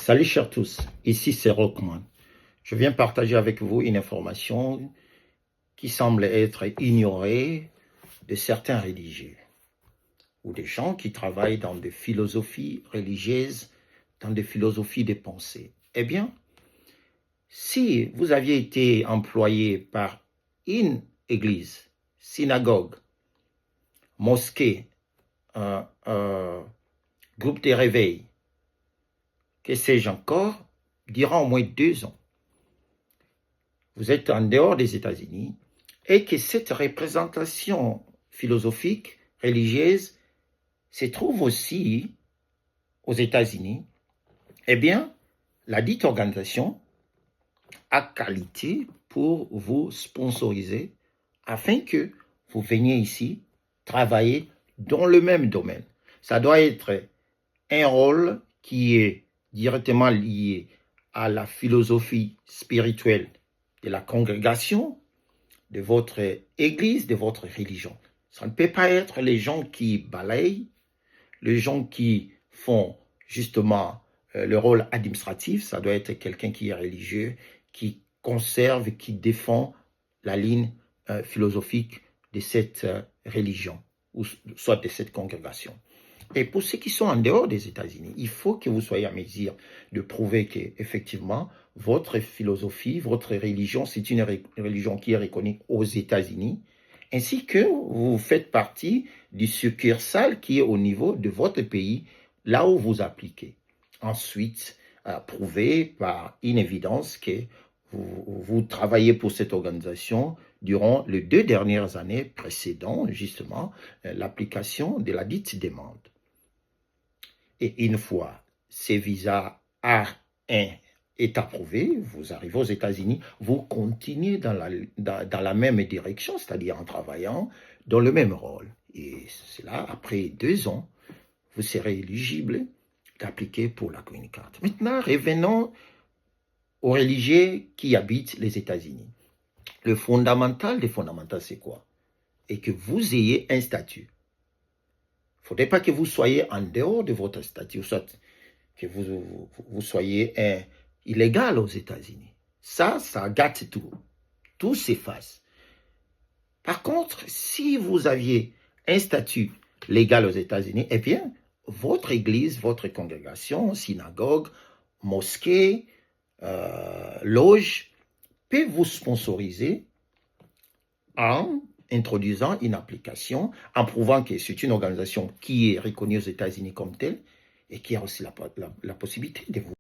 Salut chers tous, ici c'est Rockman. Je viens partager avec vous une information qui semble être ignorée de certains religieux ou des gens qui travaillent dans des philosophies religieuses, dans des philosophies de pensée. Eh bien, si vous aviez été employé par une église, synagogue, mosquée, groupe de réveil, que sais-je encore, durant au moins 2 ans, vous êtes en dehors des États-Unis et que cette représentation philosophique, religieuse, se trouve aussi aux États-Unis, eh bien, la dite organisation a qualité pour vous sponsoriser afin que vous veniez ici travailler dans le même domaine. Ça doit être un rôle qui est directement lié à la philosophie spirituelle de la congrégation, de votre église, de votre religion. Ça ne peut pas être les gens qui balayent, les gens qui font justement le rôle administratif. Ça doit être quelqu'un qui est religieux, qui conserve, qui défend la ligne philosophique de cette religion, ou soit de cette congrégation. Et pour ceux qui sont en dehors des États-Unis, il faut que vous soyez en mesure de prouver que, effectivement, votre philosophie, votre religion, c'est une religion qui est reconnue aux États-Unis, ainsi que vous faites partie du succursale qui est au niveau de votre pays, là où vous appliquez. Ensuite, prouver par une évidence que vous travaillez pour cette organisation durant les 2 dernières années précédant justement l'application de la dite demande. Et une fois ces visas A1 est approuvé, vous arrivez aux États-Unis, vous continuez dans la même direction, c'est-à-dire en travaillant dans le même rôle. Et cela, après 2 ans, vous serez éligible d'appliquer pour la Green Card. Maintenant, revenons aux religieux qui habitent les États-Unis. Le fondamental des fondamentaux, c'est quoi? Et que vous ayez un statut. Il ne faudrait pas que vous soyez en dehors de votre statut, soit que vous soyez illégal aux États-Unis. Ça gâte tout. Tout s'efface. Par contre, si vous aviez un statut légal aux États-Unis, eh bien, votre église, votre congrégation, synagogue, mosquée, loge, peut vous sponsoriser en introduisant une application, en prouvant que c'est une organisation qui est reconnue aux États-Unis comme telle et qui a aussi la possibilité de vous